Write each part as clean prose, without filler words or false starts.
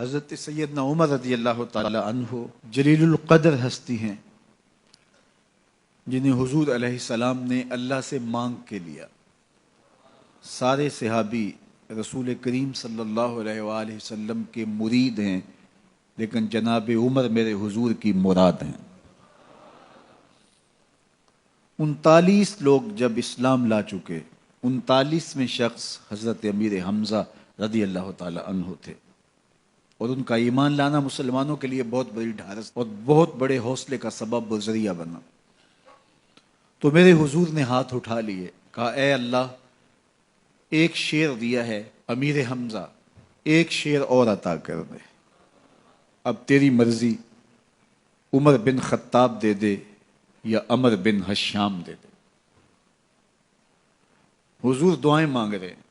حضرت سیدنا عمر رضی اللہ تعالی عنہ جلیل القدر ہستی ہیں جنہیں حضور علیہ السلام نے اللہ سے مانگ کے لیا۔ سارے صحابی رسول کریم صلی اللہ علیہ وآلہ وسلم کے مرید ہیں، لیکن جناب عمر میرے حضور کی مراد ہیں۔ 39 لوگ جب اسلام لا چکے، 39ویں شخص حضرت امیر حمزہ رضی اللہ تعالی عنہ تھے، اور ان کا ایمان لانا مسلمانوں کے لیے بہت بڑی ڈھارس اور بہت بڑے حوصلے کا سبب و ذریعہ بنا۔ تو میرے حضور نے ہاتھ اٹھا لیے، کہا اے اللہ، ایک شیر دیا ہے امیر حمزہ، ایک شیر اور عطا کر دے، اب تیری مرضی، عمر بن خطاب دے دے یا عمر بن حشام دے دے۔ حضور دعائیں مانگ رہے ہیں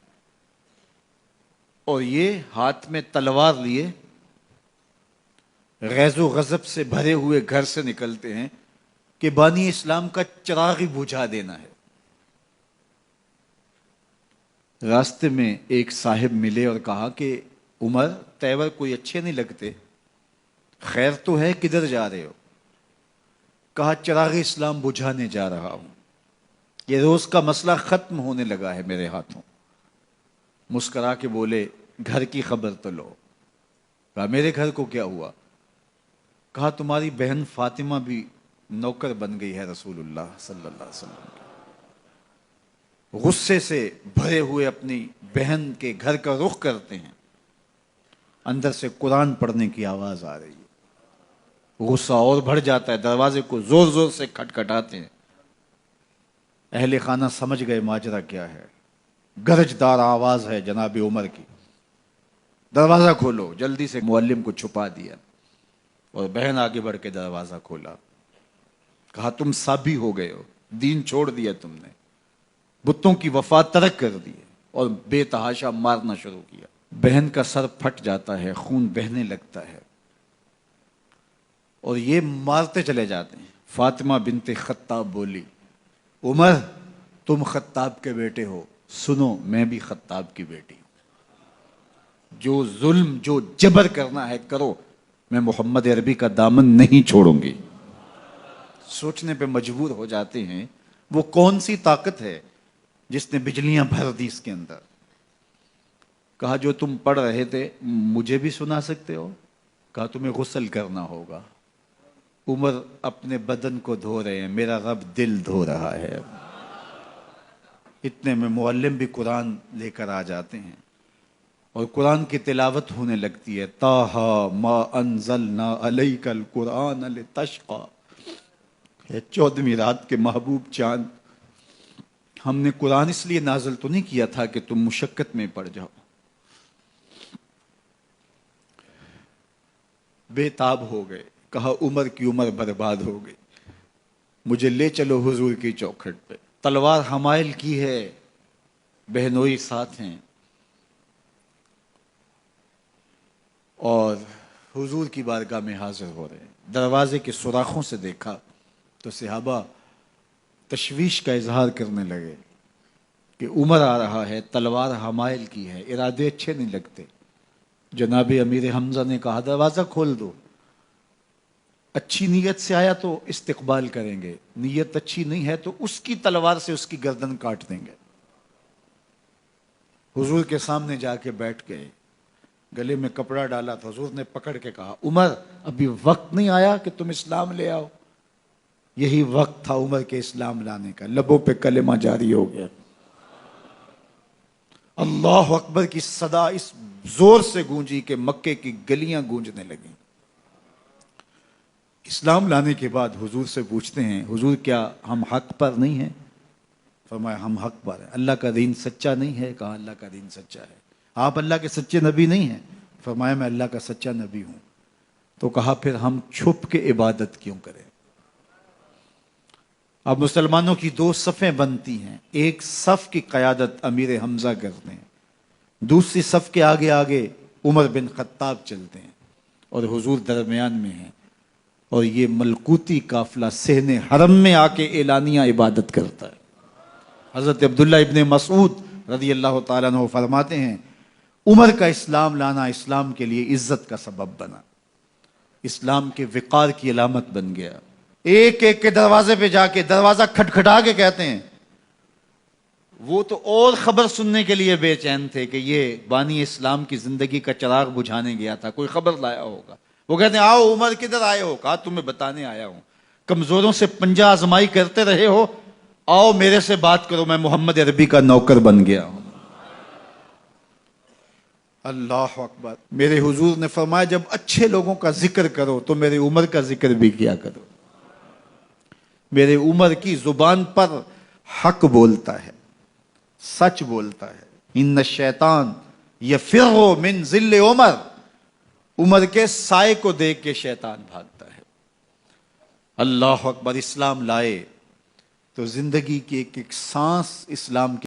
اور یہ ہاتھ میں تلوار لیے غیظ و غضب سے بھرے ہوئے گھر سے نکلتے ہیں کہ بانی اسلام کا چراغ ہی بجھا دینا ہے۔ راستے میں ایک صاحب ملے اور کہا کہ عمر، تیور کوئی اچھے نہیں لگتے، خیر تو ہے، کدھر جا رہے ہو؟ کہا چراغ اسلام بجھانے جا رہا ہوں، یہ روز کا مسئلہ ختم ہونے لگا ہے میرے ہاتھوں۔ مسکرا کے بولے گھر کی خبر تو لو۔ کہا میرے گھر کو کیا ہوا؟ کہا تمہاری بہن فاطمہ بھی نوکر بن گئی ہے رسول اللہ صلی اللہ علیہ وسلم کی۔ غصے سے بھرے ہوئے اپنی بہن کے گھر کا رخ کرتے ہیں، اندر سے قرآن پڑھنے کی آواز آ رہی ہے، غصہ اور بڑھ جاتا ہے، دروازے کو زور زور سے کھٹکھٹاتے ہیں۔ اہل خانہ سمجھ گئے ماجرا کیا ہے، گرجدار آواز ہے جناب عمر کی، دروازہ کھولو۔ جلدی سے معلم کو چھپا دیا اور بہن آگے بڑھ کے دروازہ کھولا۔ کہا تم سابی ہو گئے ہو، دین چھوڑ دیا تم نے، بتوں کی وفا ترک کر دی اور بے تحاشا مارنا شروع کیا۔ بہن کا سر پھٹ جاتا ہے، خون بہنے لگتا ہے اور یہ مارتے چلے جاتے ہیں۔ فاطمہ بنت خطاب بولی عمر تم خطاب کے بیٹے ہو، سنو میں بھی خطاب کی بیٹی ہوں، جو ظلم جو جبر کرنا ہے کرو، میں محمد عربی کا دامن نہیں چھوڑوں گی۔ سوچنے پہ مجبور ہو جاتے ہیں وہ کون سی طاقت ہے جس نے بجلیاں بھر دی اس کے اندر۔ کہا جو تم پڑھ رہے تھے مجھے بھی سنا سکتے ہو؟ کہا تمہیں غسل کرنا ہوگا۔ عمر اپنے بدن کو دھو رہے ہیں، میرا رب دل دھو رہا ہے۔ اتنے میں معلم بھی قرآن لے کر آ جاتے ہیں اور قرآن کی تلاوت ہونے لگتی ہے۔ طٰہٰ ما انزلنا علیک القرآن لتشقیٰ، 14ویں رات کے محبوب چاند، ہم نے قرآن اس لیے نازل تو نہیں کیا تھا کہ تم مشقت میں پڑ جاؤ۔ بے تاب ہو گئے، کہا عمر کی عمر برباد ہو گئی، مجھے لے چلو حضور کی چوکھٹ پہ۔ تلوار حمائل کی ہے، بہنوئی ساتھ ہیں، اور حضور کی بارگاہ میں حاضر ہو رہے ہیں۔ دروازے کے سوراخوں سے دیکھا تو صحابہ تشویش کا اظہار کرنے لگے کہ عمر آ رہا ہے، تلوار حمائل کی ہے، ارادے اچھے نہیں لگتے۔ جناب امیر حمزہ نے کہا دروازہ کھول دو، اچھی نیت سے آیا تو استقبال کریں گے، نیت اچھی نہیں ہے تو اس کی تلوار سے اس کی گردن کاٹ دیں گے۔ حضور کے سامنے جا کے بیٹھ گئے، گلے میں کپڑا ڈالا تو حضور نے پکڑ کے کہا عمر ابھی وقت نہیں آیا کہ تم اسلام لے آؤ؟ یہی وقت تھا عمر کے اسلام لانے کا۔ لبوں پہ کلمہ جاری ہو گیا، اللہ اکبر کی صدا اس زور سے گونجی کہ مکے کی گلیاں گونجنے لگیں۔ اسلام لانے کے بعد حضور سے پوچھتے ہیں حضور کیا ہم حق پر نہیں ہیں؟ فرمایا ہم حق پر ہیں۔ اللہ کا دین سچا نہیں ہے؟ کہا اللہ کا دین سچا ہے۔ آپ اللہ کے سچے نبی نہیں ہیں؟ فرمایا میں اللہ کا سچا نبی ہوں۔ تو کہا پھر ہم چھپ کے عبادت کیوں کریں؟ اب مسلمانوں کی 2 صفیں بنتی ہیں، ایک صف کی قیادت امیر حمزہ کرتے ہیں، دوسری صف کے آگے آگے عمر بن خطاب چلتے ہیں اور حضور درمیان میں ہیں، اور یہ ملکوتی قافلہ صحن حرم میں آ کے اعلانیہ عبادت کرتا ہے۔ حضرت عبداللہ ابن مسعود رضی اللہ تعالیٰ عنہ فرماتے ہیں عمر کا اسلام لانا اسلام کے لیے عزت کا سبب بنا، اسلام کے وقار کی علامت بن گیا۔ ایک ایک کے دروازے پہ جا کے دروازہ کھٹکھٹا کے کہتے ہیں، وہ تو اور خبر سننے کے لیے بے چین تھے کہ یہ بانی اسلام کی زندگی کا چراغ بجھانے گیا تھا، کوئی خبر لایا ہوگا۔ وہ کہتے ہیں آؤ عمر کدھر آئے ہو؟ کہا تمہیں بتانے آیا ہوں، کمزوروں سے پنجہ آزمائی کرتے رہے ہو، آؤ میرے سے بات کرو، میں محمد عربی کا نوکر بن گیا ہوں۔ اللہ اکبر۔ میرے حضور نے فرمایا جب اچھے لوگوں کا ذکر کرو تو میرے عمر کا ذکر بھی کیا کرو۔ میرے عمر کی زبان پر حق بولتا ہے، سچ بولتا ہے۔ ان الشیطان یفر من ظل عمر، عمر کے سائے کو دیکھ کے شیطان بھاگتا ہے۔ اللہ اکبر۔ اسلام لائے تو زندگی کی ایک ایک سانس اسلام کی